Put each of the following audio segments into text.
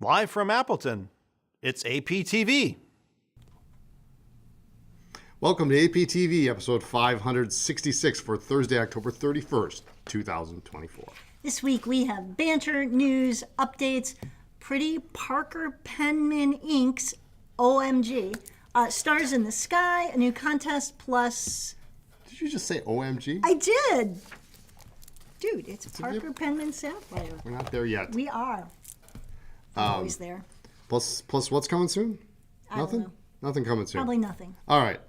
Live from Appleton, it's APTV. Welcome to APTV, episode 566 for Thursday, October 31st, 2024. This week we have banter, news, updates, Pretty Parker Penman Inc.'s OMG, Stars in the Sky, a new contest, plus... Did you just say OMG? I did! Dude, it's Parker Penman Sapphire. We're not there yet. We are. I'm always there. Plus what's coming soon? I Nothing? don't know. Nothing coming soon. Probably nothing. All right.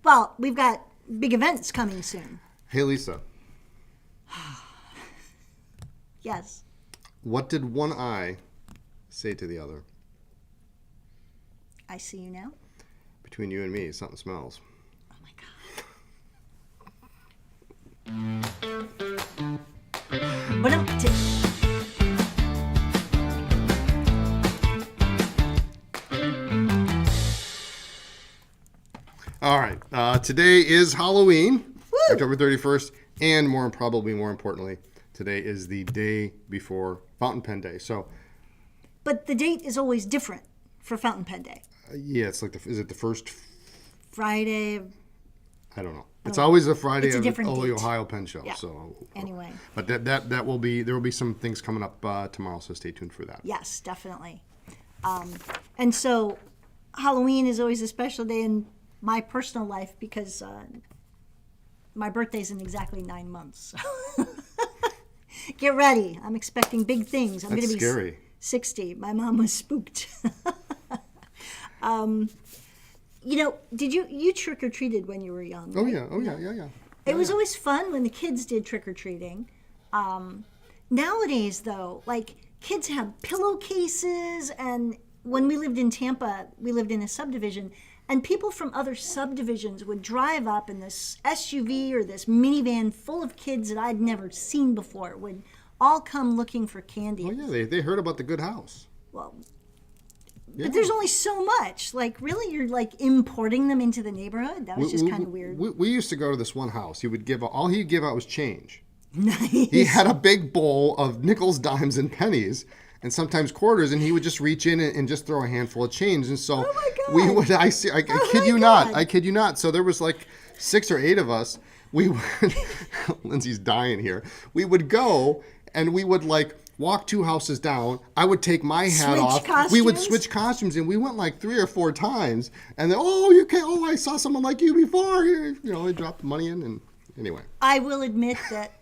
Well, we've got big events coming soon. Hey, Lisa. Yes. What did one eye say to the other? I see you now. Between you and me, something smells. Oh my God. What up to... All right. Today is Halloween, Woo! October 31st, and probably more importantly, today is the day before Fountain Pen Day. So, But the date is always different for Fountain Pen Day. yeah, it's like is it the first? Friday. I don't know. It's always a Friday It's a of the different date. Ohio Pen Show. Yeah. So Anyway. but there will be some things coming up tomorrow. So stay tuned for that. Yes, definitely. And so Halloween is always a special day in my personal life because my birthday's in exactly 9 months. So get ready. I'm expecting big things. I'm going to be scary. 60. My mom was spooked. Did you trick-or-treated when you were young? Oh right? yeah. It was always fun when the kids did trick-or-treating. Nowadays, though, like, kids have pillowcases, and when we lived in Tampa, we lived in a subdivision, and people from other subdivisions would drive up in this SUV or this minivan full of kids that I'd never seen before, would all come looking for candy. Oh yeah, they heard about the good house. Well, Yeah. but there's only so much. Like, really, you're like importing them into the neighborhood? That was just kind of weird. We used to go to this one house. He would give all he'd give out was change. Nice. He had a big bowl of nickels, dimes, and pennies, and sometimes quarters, and he would just reach in and just throw a handful of change. And so Oh my God. we would. I kid you not. God. I kid you not. So there was like 6 or 8 of us. We would. Lindsay's dying here. We would go and we would like walk 2 houses down. I would take my hat Switch off. costumes? We would switch costumes, and we went like 3 or 4 times. And then, you can't. Oh, I saw someone like you before. They dropped the money in, and anyway. I will admit that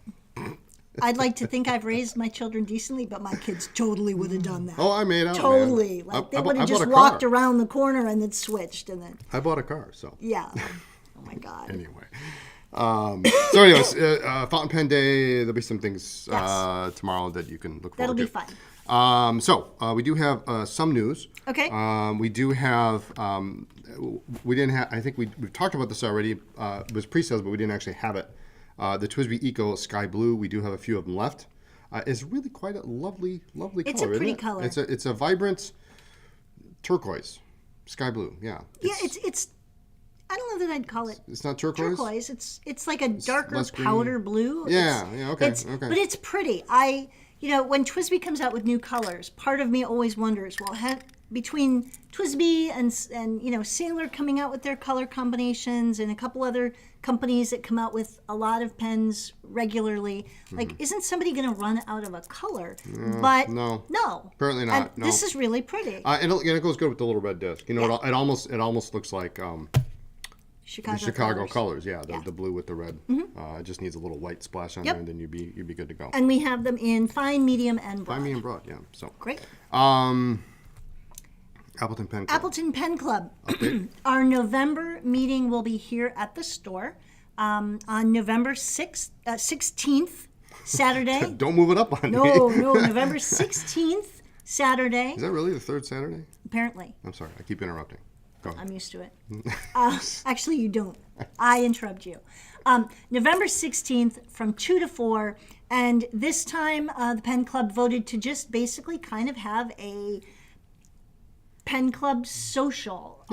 I'd like to think I've raised my children decently, but my kids totally would have done that. Oh, I made out. Totally. Man. Like, they I would bought have just a walked car. around the corner and then switched, and then, I bought a car, so. yeah. Oh my God. Anyway. So anyways, Fountain Pen Day, there'll be some things Yes. tomorrow that you can look That'll forward be to. fun. So we do have some news. Okay. We do have, we didn't have, I think we've talked about this already. It was pre-sales, but we didn't actually have it. The TWSBI Eco Sky Blue, we do have a few of them left. It's really quite a lovely color. It's a pretty isn't it? color. It's a vibrant turquoise, sky blue. Yeah. It's I don't know that I'd call it It's not turquoise. turquoise. It's like a darker less green. powder blue. Yeah. Okay. But it's pretty. When TWSBI comes out with new colors, part of me always wonders, well, between TWSBI and Sailor coming out with their color combinations and a couple other companies that come out with a lot of pens regularly, like, isn't somebody going to run out of a color? But no. And Apparently not. No. This is really pretty. It goes good with the little red disc. It almost looks like Chicago, the Chicago colors. colors. Yeah, the blue with the red. It just needs a little white splash on there, and then you'd be good to go. And we have them in fine, medium, and broad. Fine, medium, broad. Yeah. So. Great. Appleton Pen Club. Appleton Pen Club. Our November meeting will be here at the store on November 16th, Saturday. Don't move it up on me. No, November 16th, Saturday. Is that really the 3rd Saturday? Apparently. I'm sorry. I keep interrupting. Go ahead. I'm used to it. Actually, you don't. I interrupt you. November 16th from 2 to 4. And this time, the Pen Club voted to just basically kind of have a Pen Club social.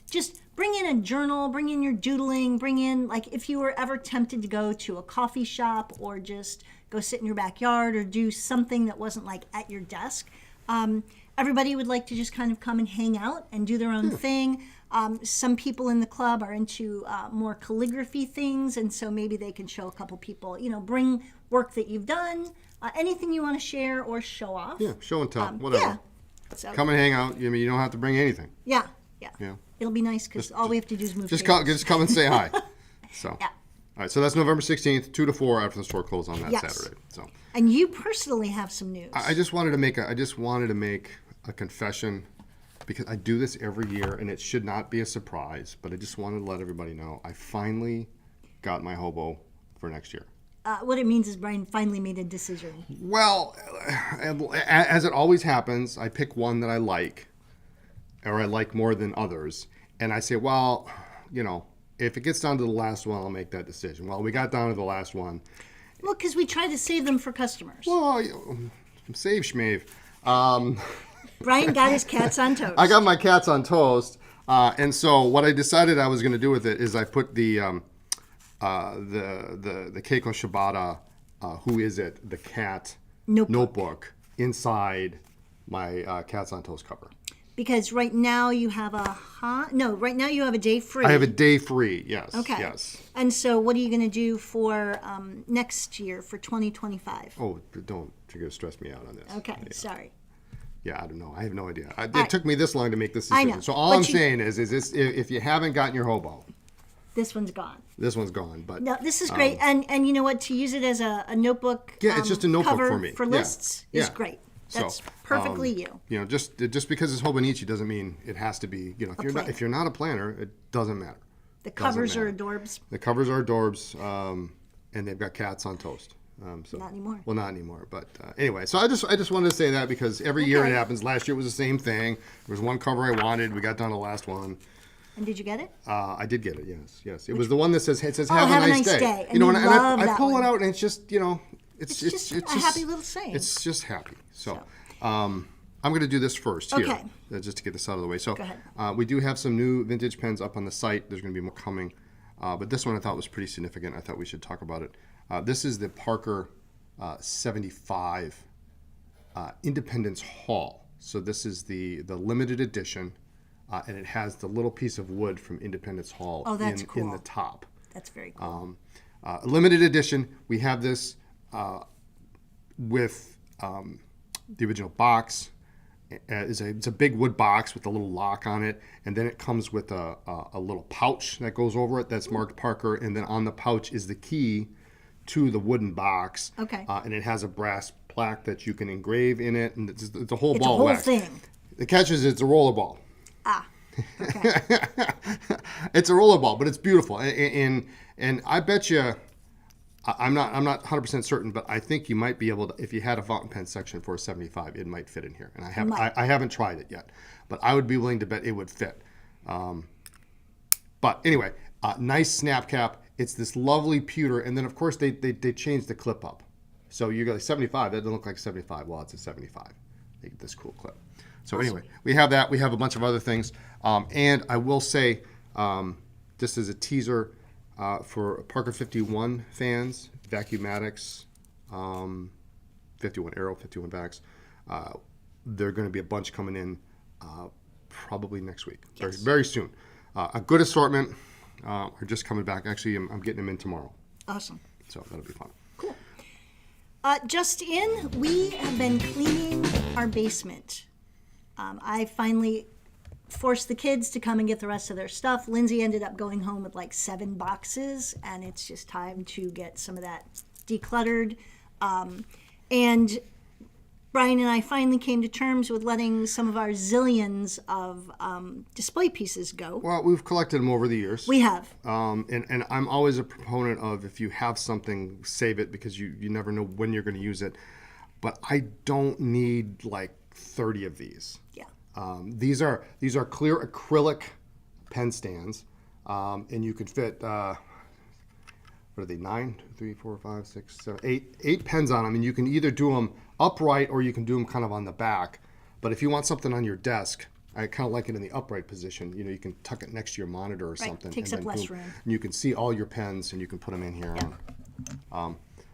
Just bring in a journal, bring in your doodling, bring in, like, if you were ever tempted to go to a coffee shop or just go sit in your backyard or do something that wasn't like at your desk. everybody would like to just kind of come and hang out and do their own thing. Some people in the club are into more calligraphy things, and so maybe they can show a couple people, bring work that you've done, anything you want to share or show off. Yeah, show and tell, whatever. Yeah. So, Come and hang out. You don't have to bring anything. yeah. Yeah. It'll be nice because all we have to do is move. Just tables. come and say hi. So. Yeah. All right, so that's November 16th, 2 to 4 after the store closed on that Yes. Saturday. So And you personally have some news. I just wanted to make a confession, because I do this every year and it should not be a surprise, but I just wanted to let everybody know I finally got my hobo for next year. What it means is Brian finally made a decision. Well, as it always happens, I pick one that I like, or I like more than others, and I say, well, if it gets down to the last one, I'll make that decision. Well, we got down to the last one. Well, because we try to save them for customers. Well, save schmave. Brian got his cats on toast. I got my cats on toast, and so what I decided I was going to do with it is I put the Keiko Shibata, Who Is It? The Cat notebook inside my Cats on Toast cover. Because right now you have right now you have a day free. I have a day free, yes. Okay. Yes. And so what are you going to do for next year, for 2025? Oh, you're going to stress me out on this. Okay, Yeah. Sorry. Yeah, I don't know. I have no idea. It took me this long to make this I decision. know. So all But I'm saying is this: if you haven't gotten your hobo, This one's gone. this one's gone. But No, this is great. And you know what? To use it as a notebook Yeah, it's just a notebook cover for me. for Yeah. lists is Yeah. great. So, That's perfectly you. just because it's Hobonichi doesn't mean it has to be. planner. If you're not a planner, it doesn't matter. The covers are matter. adorbs. The covers are adorbs, and they've got cats on toast. So, Not anymore. Well, not anymore. But anyway, so I just wanted to say that because every year it happens. Last year it was the same thing. There was one cover I wanted. We got down to the last one. And did you get it? I did get it. Yes. It was the one that says have a nice day. And you and love I that pull one. it out and it's just It's just a happy little saying. It's just happy. So. I'm going to do this first here, Okay. just to get this out of the way. So Go ahead. we do have some new vintage pens up on the site. There's going to be more coming. But this one I thought was pretty significant. I thought we should talk about it. This is the Parker 75 Independence Hall. So this is the limited edition, and it has the little piece of wood from Independence Hall that's in cool. the top. That's very cool. Limited edition. We have this with the original box. It's a big wood box with a little lock on it, and then it comes with a little pouch that goes over it that's marked Parker, and then on the pouch is the key to the wooden box. Okay. And it has a brass plaque that you can engrave in it, and it's a whole It's ball a whole of wax. thing. The catch is it's a rollerball. Okay. It's a rollerball, but it's beautiful, and I bet you. I'm not 100% certain, but I think you might be able to, if you had a fountain pen section for a 75, it might fit in here. And I haven't tried it yet, but I would be willing to bet it would fit. But anyway, nice snap cap. It's this lovely pewter, and then of course they changed the clip up. So you got 75. That doesn't look like 75. Well, it's a 75. They get this cool clip. So anyway, we have that. We have a bunch of other things, and I will say, just as a teaser. For Parker 51 fans, Vacuumatics, 51 Aero, 51 Vax, there are going to be a bunch coming in probably next week, very soon. A good assortment are just coming back. Actually, I'm getting them in tomorrow. Awesome. So that'll be fun. Cool. Just in, we have been cleaning our basement. I finally forced the kids to come and get the rest of their stuff. Lindsay ended up going home with like 7 boxes, and it's just time to get some of that decluttered. And Brian and I finally came to terms with letting some of our zillions of display pieces go. Well, we've collected them over the years. We have. And I'm always a proponent of, if you have something, save it, because you never know when you're going to use it. But I don't need like 30 of these. Yeah. These are clear acrylic pen stands, and you could fit what are they? 9, 2, 3, 4, 5, 6, 7, 8 pens on them, and you can either do them upright or you can do them kind of on the back. But if you want something on your desk, I kind of like it in the upright position. You can tuck it next to your monitor or something. Takes and up then less boom, room. and you can see all your pens, and you can put them in here. Yeah.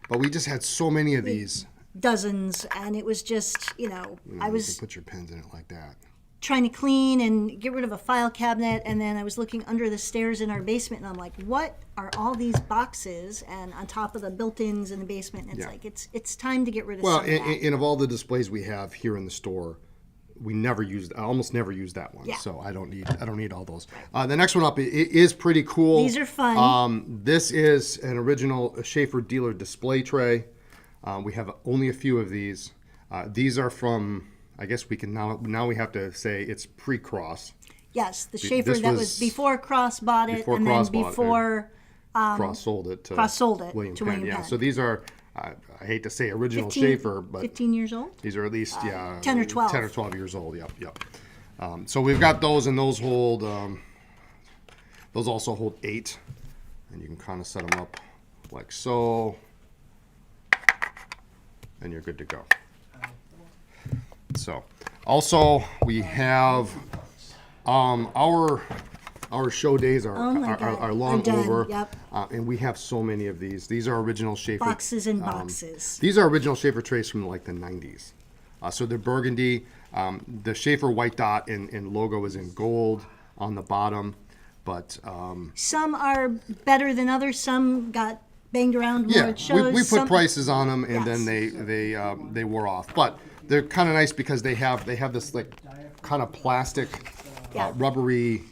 But we just had so many of these, dozens, and it was just, I You was can put your pens in it like that. trying to clean and get rid of a file cabinet, and then I was looking under the stairs in our basement, and I'm like, what are all these boxes and on top of the built-ins in the basement? And it's like it's time to get rid of Well, some of that. and of all the displays we have here in the store, I almost never use that one. Yeah. So I don't need all those. The next one up is pretty cool. These are fun. This is an original Schaefer dealer display tray. We have only a few of these. These are from, I guess we can now we have to say it's pre-Cross. Yes, the Schaefer this that was was before Cross bought it, before and Cross then bought it, before Cross sold it to William Penn. Yeah, Penn. so these are, I hate to say original 15 Schaefer, but 15 years old. these are at least 10 or 12. 10 or 12 years old. Yep. So we've got those, and those hold. Those also hold 8, and you can kind of set them up like so, and you're good to go. So, also we have our show days are Oh my God. are long Are done. over, Yep. And we have so many of these. These are original Schaefer Boxes and boxes. These are original Schaefer trays from like the 90s. So they're burgundy. The Schaefer white dot and logo is in gold on the bottom, but Some are better than others. Some got banged around more at shows. we put Some- prices on them, and Yes. then they wore off. But they're kind of nice because they have this like kind of plastic, Yeah. rubbery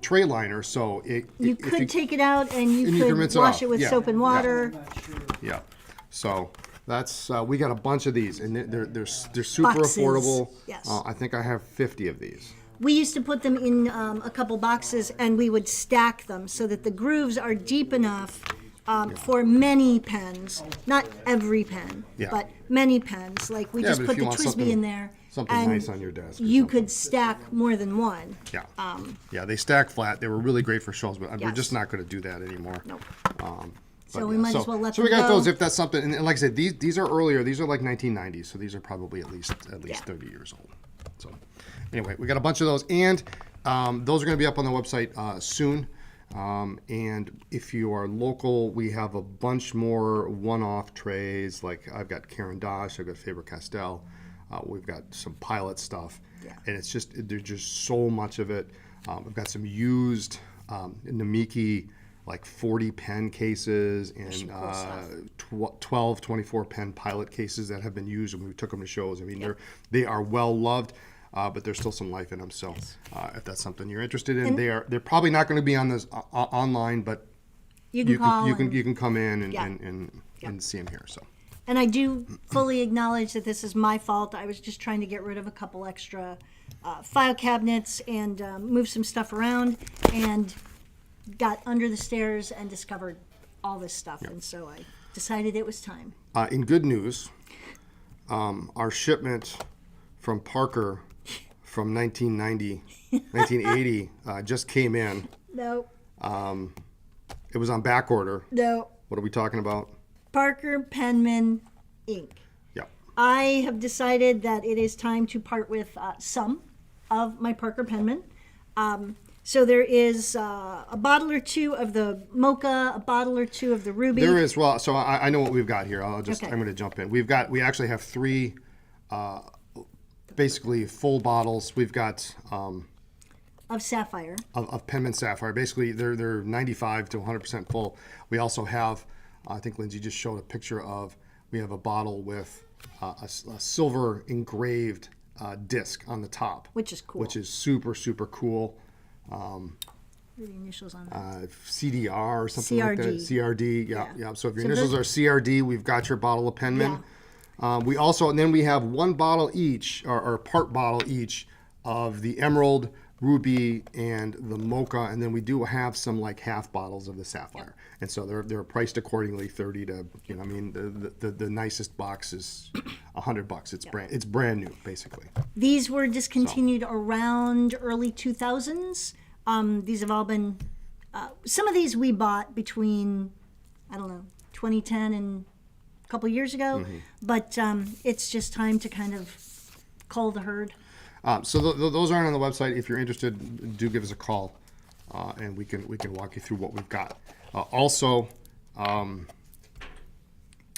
tray liner. So You could take it out and you can could rinse it wash off. it with Yeah. soap and water. Yeah. So that's we got a bunch of these, and they're super Boxes. affordable. Yes. I think I have 50 of these. We used to put them in a couple boxes, and we would stack them so that the grooves are deep enough for many pens. Not every pen, Yeah. but many pens. Like we Yeah, just but put if you the want Twisby something- in there. something and nice on your desk or You something. could stack more than one. Yeah. Yeah, they stack flat. They were really great for shows, but we're Yes. just not going to do that anymore. Nope. But So we might as well let So them we got go. those if that's something. And like I said, these are earlier. These are like 1990s, so these are probably at least Yeah. 30 years old. So anyway, we got a bunch of those, and those are going to be up on the website soon. And if you are local, we have a bunch more one-off trays. Like I've got Karen Dosh, I've got Faber-Castell. We've got some Pilot stuff, and it's just there's just so much of it. I've got some used Namiki like 40 pen cases and 12, 24 pen Pilot cases that have been used when we took them to shows. I mean, they are well loved. But there's still some life in them. So if that's something you're interested in, they're probably not going to be on this online, but You can call. you and- can come in Yeah. and see them here. So And I do fully acknowledge that this is my fault. I was just trying to get rid of a couple extra file cabinets and move some stuff around, and got under the stairs and discovered all this stuff. And so I decided it was time. in good news, our shipment from Parker from 1980 just came in. No, It was on back order. no. What are we talking about? Parker Penman Inc. Yeah. I have decided that it is time to part with some of my Parker Penman. So there is a bottle or two of the Mocha, a bottle or two of the Ruby. There is. Well, so I know what we've got here. I'm Okay. going to jump in. We actually have 3 basically full bottles. We've got Of Sapphire. of Penman Sapphire. Basically, they're 95 to 100% full. We also have, I think Lindsay just showed a picture of. We have a bottle with a silver engraved disc on the top, Which is cool. Which is super cool. What are the initials on that? CDR or something like that. CRD. CRD. Yeah. So if your initials those- are CRD, we've got your bottle of Penman. We also, and then we have one bottle each, or part bottle each, of the Emerald, Ruby, and the Mocha, and then we do have some like half bottles of the Sapphire, and so they're priced accordingly, 30 to I mean the nicest box is $100. It's brand new basically. These were discontinued around early 2000s. These have all been, some of these we bought between, I don't know, 2010 and a couple years ago, but it's just time to kind of cull the herd. So those aren't on the website. If you're interested, do give us a call, and we can walk you through what we've got. Also,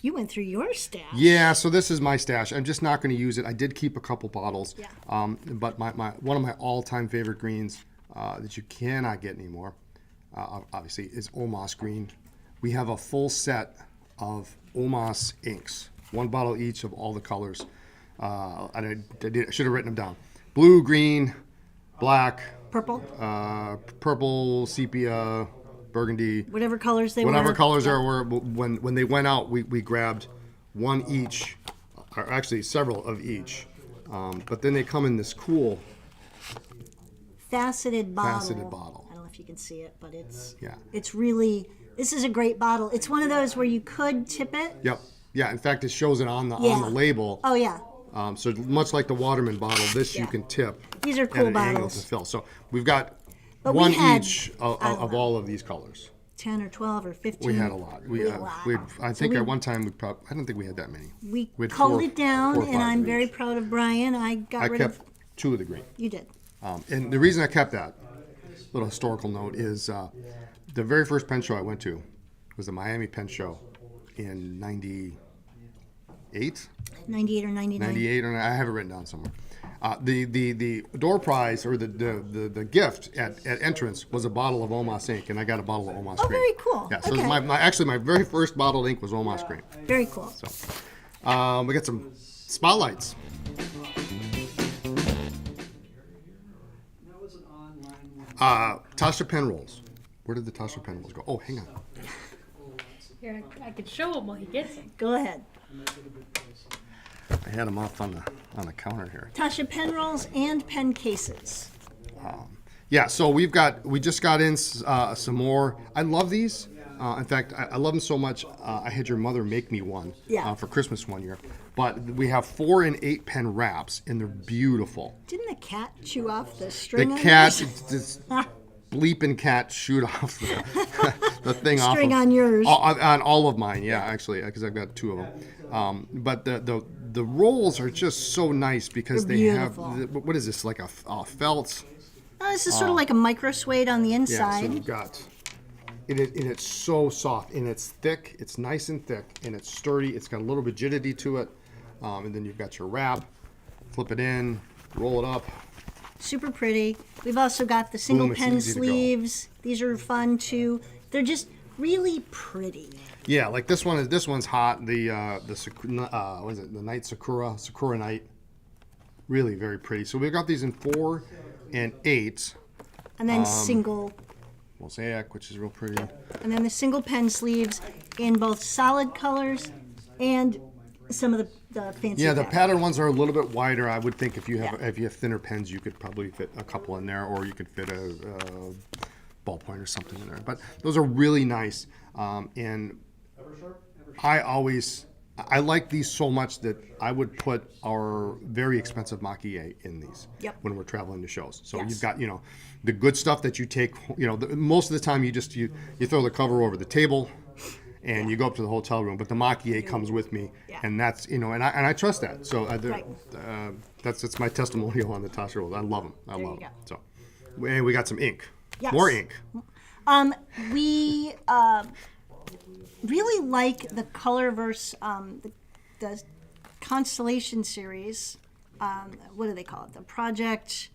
You went through your stash. Yeah, so this is my stash. I'm just not going to use it. I did keep a couple bottles. Yeah. But one of my all-time favorite greens that you cannot get anymore, obviously, is Omas green. We have a full set of Omas inks, one bottle each of all the colors. I should have written them down. Blue, green, black, Purple. purple, sepia, burgundy. Whatever colors they were. Whatever colors there were. When they went out, we grabbed one each, or actually several of each. But then they come in this cool Faceted bottle. faceted bottle. I don't know if you can see it, but it's Yeah. it's really, this is a great bottle. It's one of those where you could tip it. Yep. Yeah. In fact, it shows it on the label. Oh yeah. So much like the Waterman bottle, this you Yeah. can tip. These are cool at an angle bottles. to fill. So we've got But we one had, each I don't of know, all of these colors. 10 or 12 or 15. We had a lot. I think at one time I don't think we had that many. We had culled four- it down, 4 or and 5 I'm of very each. proud of Brian. I got I rid kept of. 2 of the green. You did. And the reason I kept that, little historical note, is the very first pen show I went to was the Miami Pen Show in 98? 98 or 99. 98, or I have it written down somewhere. The door prize, or the gift at entrance, was a bottle of Omas ink, and I got a bottle of Omas Oh, green. very cool. Yeah, so Okay. actually my very first bottled ink was Omas green. Very cool. So we got some spotlights. Tasha pen rolls. Where did the Tasha pen rolls go? Oh, hang on. Here, I could show him while he gets it. Go ahead. I had them off on the counter here. Tasha, pen rolls and pen cases. Yeah, so we just got in some more. I love these. In fact, I love them so much. I had your mother make me one for Christmas one year. But we have 4 and 8 pen wraps, and they're beautiful. Didn't the cat chew off the string? The on cat, yours? this bleeping cat, shoot off the thing off String of, on yours. on all of mine. Yeah, actually, because I've got 2 of them. But the rolls are just so nice because They're they beautiful. have what is this, like a felt? This is sort of like a micro suede on the Yeah, inside. so you've got, and it's so soft, and it's thick, it's nice and thick, and it's sturdy, it's got a little rigidity to it, and then you've got your wrap, flip it in, roll it up. Super pretty. We've also got the single Boom, it's pen easy to go. sleeves. These are fun too. They're just really pretty. Yeah, like this one's hot, the what is it, the Night Sakura Night, really very pretty. So we've got these in 4 and 8, And then single, Mosaic, which is real pretty. and then the single pen sleeves in both solid colors and some of the fancy. Yeah, the fabric. pattern ones are a little bit wider. I would think if you have thinner pens, you could probably fit a couple in there, or you could fit a ballpoint or something in there. But those are really nice, and I like these so much that I would put our very expensive maquille in these when we're traveling to shows. So Yes. you've got the good stuff that you take. Most of the time you throw the cover over the table. And you go up to the hotel room, but the maquille comes with me, and that's and I trust that. So that's my testimonial on the Tasha rolls. I love them. I love them. So, and we got some ink, more ink. We really like the Colorverse, the Constellation series. What do they call it? The Project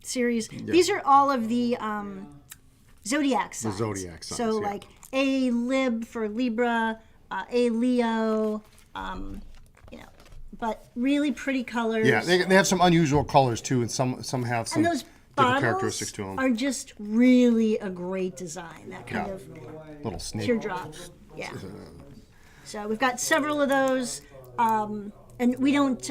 series. These are all of the zodiac signs. zodiac signs, So yeah. like A Lib for Libra, A Leo, but really pretty colors. Yeah, they have some unusual colors too, and some have some And those different bottles characteristics to them. are just really a great design. That kind of Little snake. teardrops. Yeah. So we've got several of those, and we haven't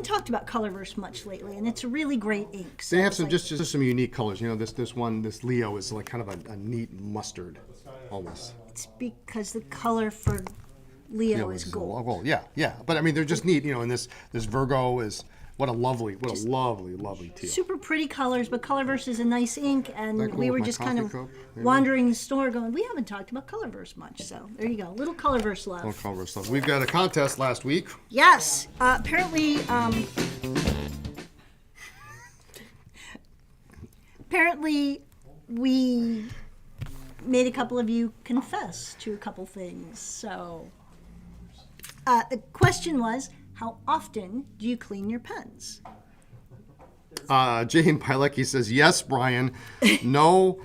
talked about Colorverse much lately, and it's a really great ink. So They have it's some like- just some unique colors. This Leo is like kind of a neat mustard, almost. It's because the color for Leo is gold. Gold. Yeah. But I mean, they're just neat, and this Virgo is what a lovely teal. Super pretty colors, but Colorverse is a nice ink, and That cool we were with my just kind of coffee cup? Maybe? wandering the store going, we haven't talked about Colorverse much, so there you go. Little Colorverse love. Little color stuff. We've got a contest last week. Yes, apparently we made a couple of you confess to a couple things. So The question was, how often do you clean your pens? Jane Pilecki says, yes, Brian. No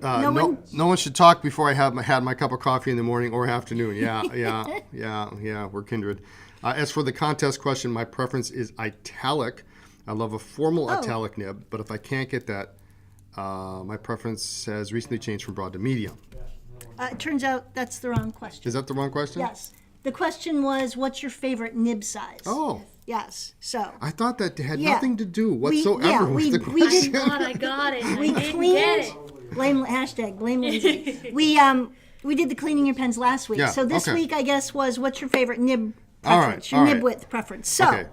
one- one should talk before I have had my cup of coffee in the morning or afternoon. Yeah, we're kindred. As for the contest question, my preference is italic. I love a formal italic nib, but if I can't get that, my preference has recently changed from broad to medium. It turns out that's the wrong question. Is that the wrong question? Yes. The question was, what's your favorite nib size? Oh. Yes. So. I thought that had Yeah. nothing to do whatsoever with the we question. did. God, I got it. We I didn't cleaned. get it. Blame Lindsay. We did the cleaning your pens last week. Yeah, So this okay. week, I guess, was what's your favorite nib All preference? right, Your all nib right. width preference. So Okay.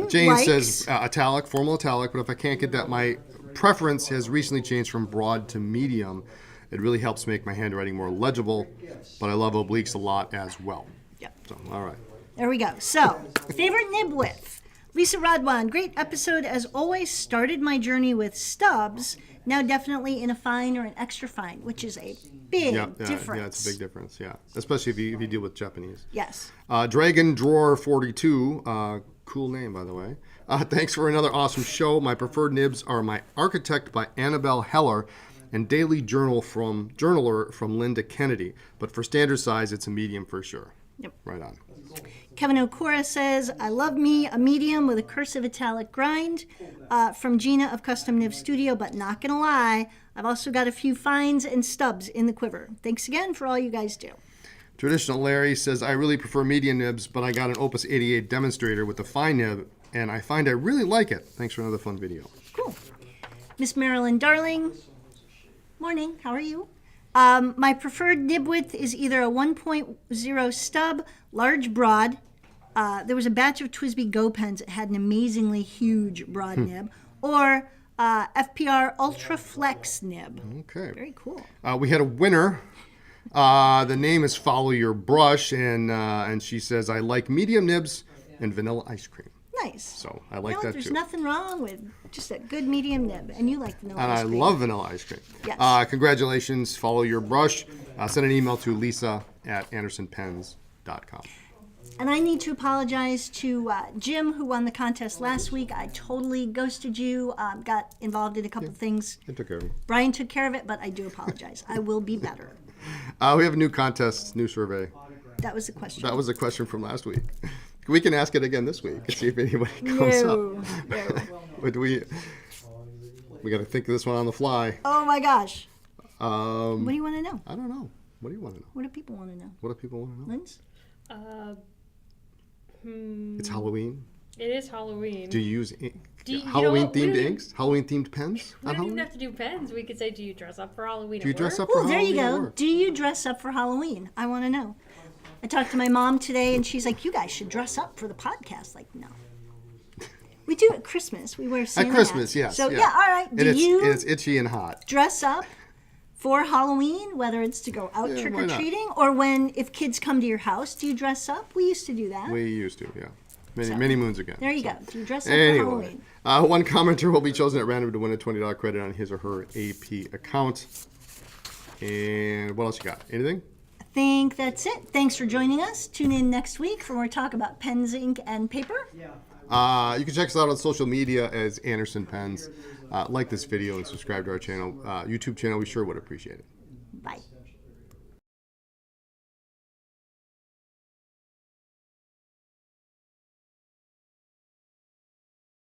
Jane likes, says italic, formal italic, but if I can't get that, my preference has recently changed from broad to medium. It really helps make my handwriting more legible, but I love obliques a lot as well. Yep. So, all right. There we go. So, favorite nib width. Lisa Rodwan, great episode as always. Started my journey with stubs. Now definitely in a fine or an extra fine, which is a big difference. Yeah, it's a big difference. Yeah, especially if you deal with Japanese. Yes. Dragon Drawer 42, cool name by the way. Thanks for another awesome show. My preferred nibs are my Architect by Annabelle Heller and Daily Journaler from Linda Kennedy. But for standard size, it's a medium for sure. Yep. Right on. Kevin Okora says, I love me a medium with a cursive italic grind from Gina of Custom Nib Studio, but not going to lie, I've also got a few fines and stubs in the quiver. Thanks again for all you guys do. Traditional Larry says, I really prefer medium nibs, but I got an Opus 88 demonstrator with a fine nib, and I find I really like it. Thanks for another fun video. Cool. Miss Marilyn Darling, morning, how are you? My preferred nib width is either a 1.0 stub, large broad. There was a batch of TWSBI Go pens that had an amazingly huge broad nib, or FPR Ultra Flex nib. Okay. Very cool. We had a winner. The name is Follow Your Brush, and she says, I like medium nibs and vanilla ice cream. Nice. So I like that There's too. nothing wrong with just a good medium nib, and you like vanilla And ice I cream. love vanilla ice cream. Yes. Congratulations. Follow Your Brush. Send an email to lisa@andersonpens.com. And I need to apologize to Jim, who won the contest last week. I totally ghosted you, got involved in a couple things. I took care of it. Brian took care of it, but I do apologize. I will be better. We have a new contest, new survey. That was the question. That was a question from last week. We can ask it again this week and see if anybody comes No. up. But we got to think of this one on the fly. Oh my gosh. What do you want to know? I don't know. What do you want to know? What do people want to know? What do people want to know? Linz? It's Halloween. It is Halloween. Do you use you know Halloween what? We themed don't even- inks? Halloween themed pens? We on don't even Halloween? have to do pens. We could say, do you dress up for Halloween? Do you dress up Oh, for there Halloween? you at go. work? Do you dress up for Halloween? I want to know. I talked to my mom today, and she's like, you guys should dress up for the podcast. Like, no. We do at Christmas. We wear Santa At Christmas, hats. yes. So, yeah. yeah, all right. And Do it's, you it's itchy and hot. dress up for Halloween, whether it's to go out Yeah, trick why or not? treating, or if kids come to your house, do you dress up? We used to do that. We used to, yeah. Many moons ago. There you go. Do you dress up for Anyway, Halloween? one commenter will be chosen at random to win a $20 credit on his or her AP account. And what else you got? Anything? I think that's it. Thanks for joining us. Tune in next week for more talk about pens, ink, and paper. You can check us out on social media as Anderson Pens. Like this video and subscribe to our channel, YouTube channel. We sure would appreciate it. Bye.